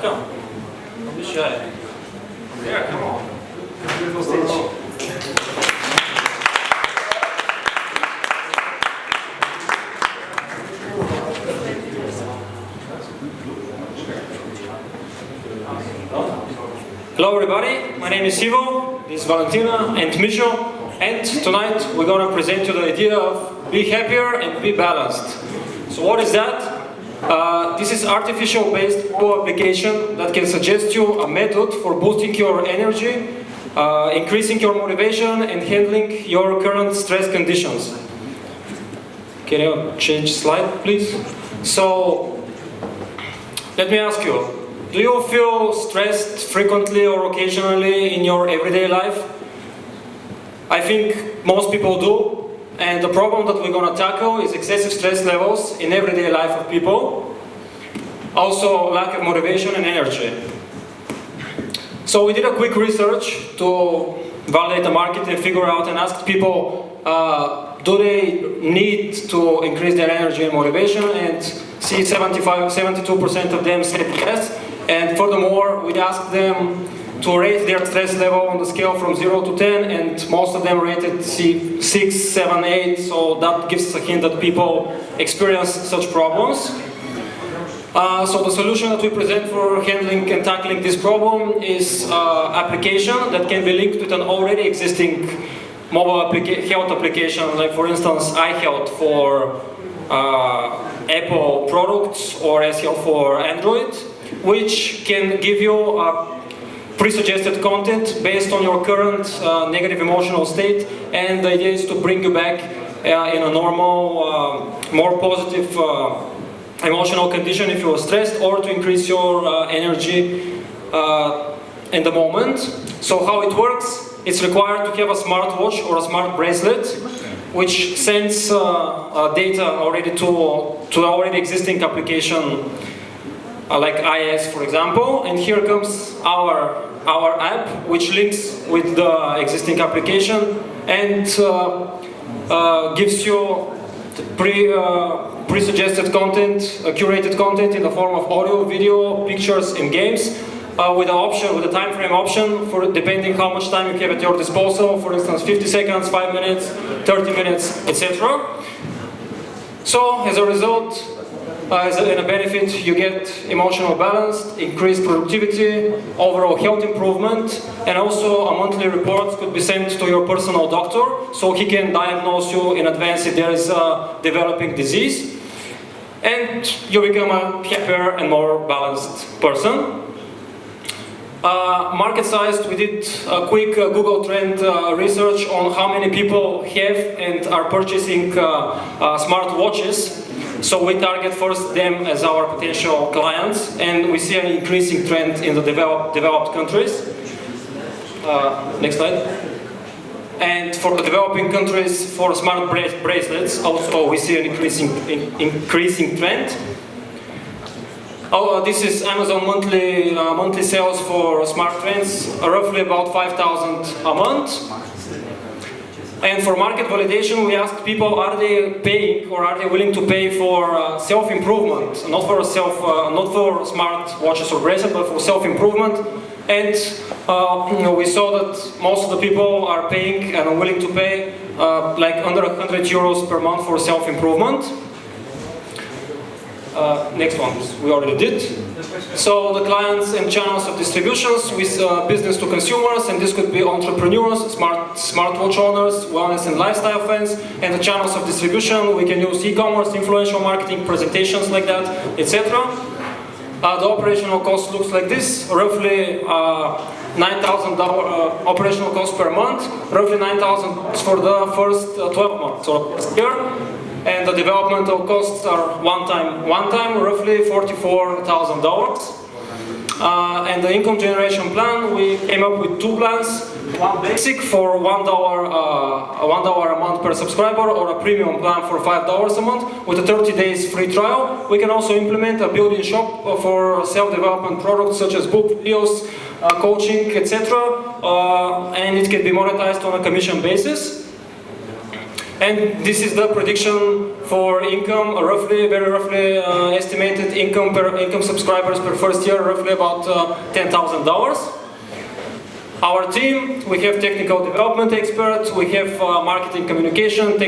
Welcome. Don't be shy. Yeah, come on. Beautiful stage. Hello everybody, my name is Ivo, this is Valentina and Micho, and tonight we're going to present you the idea of be happier and be balanced. So what is that? This is artificial based application that can suggest you a method for boosting your energy, increasing your motivation and handling your current stress conditions. Can you change slide please? So let me ask you, do you feel stressed frequently or occasionally in your everyday life? I think most people do, and the problem that we're going to tackle is excessive stress levels in everyday life of people, also lack of motivation and energy. So we did a quick research to validate the market and figure out and asked people, do they need to increase their energy and motivation, and see 72% of them said yes. And furthermore, we asked them to rate their stress level on the scale from 0 to 10, and most of them rated 6, 7, 8, so that gives us a hint that people experience such problems. So the solution that we present for handling and tackling this problem is an application that can be linked with an already existing mobile health application, like for instance iHealth for Apple products or S-Health for Android, which can give you pre-suggested content based on your current negative emotional state, and the idea is to bring you back in a normal, more positive emotional condition if you are stressed, or to increase your energy in the moment. So how it works, it's required to have a smartwatch or a smart bracelet which sends data already to the already existing application like IS, for example, and here comes our app, which links with the existing application and gives you pre-suggested content, curated content in the form of audio, video, pictures, and games, with a time frame option for depending how much time you have at your disposal. For instance, 50 seconds, 5 minutes, 30 minutes, etc. So, as a result, as a benefit, you get emotional balance, increased productivity, overall health improvement, and also a monthly report could be sent to your personal doctor, so he can diagnose you in advance if there is a developing disease, and you become a happier and more balanced person. Market size, we did a quick Google Trend research on how many people have and are purchasing smart watches. So we target first them as our potential clients, and we see an increasing trend in the developed countries. Next slide. And for the developing countries, for smart bracelets, also we see an increasing trend. This is Amazon monthly sales for smart trends, roughly about 5,000 a month. And for market validation, we asked people, are they paying or are they willing to pay for self-improvement, not for smart watches or bracelets, but for self-improvement. And we saw that most of the people are paying and are willing to pay like under 100 euros per month for self-improvement. Next one, we already did. So the clients and channels of distributions with business to consumers, and this could be entrepreneurs, smartwatch owners, wellness and lifestyle fans, and the channels of distribution, we can use e-commerce, influential marketing, presentations like that, etc. The operational cost looks like this, roughly $9,000 operational cost per month, roughly $9,000 for the first 12 months or first year. And the developmental costs are one time, roughly $44,000. And the income generation plan, we came up with two plans. One basic for $1 a month per subscriber, or a premium plan for $5 a month with a 30 days free trial. We can also implement a built-in shop for self-development products such as book videos, coaching, etc. And it can be monetized on a commission basis. And this is the prediction for income, very roughly estimated income subscribers per first year, roughly about $10,000. Our team, we have technical development experts, we have marketing communication,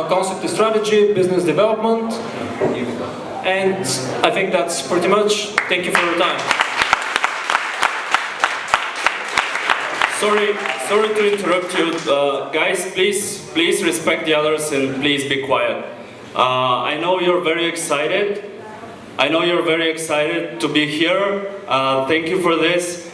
concept strategy, business development, and I think that's pretty much. Thank you for your time. Sorry to interrupt you, guys. Please respect the others and please be quiet. I know you're very excited. I know you're very excited to be here. Thank you for this.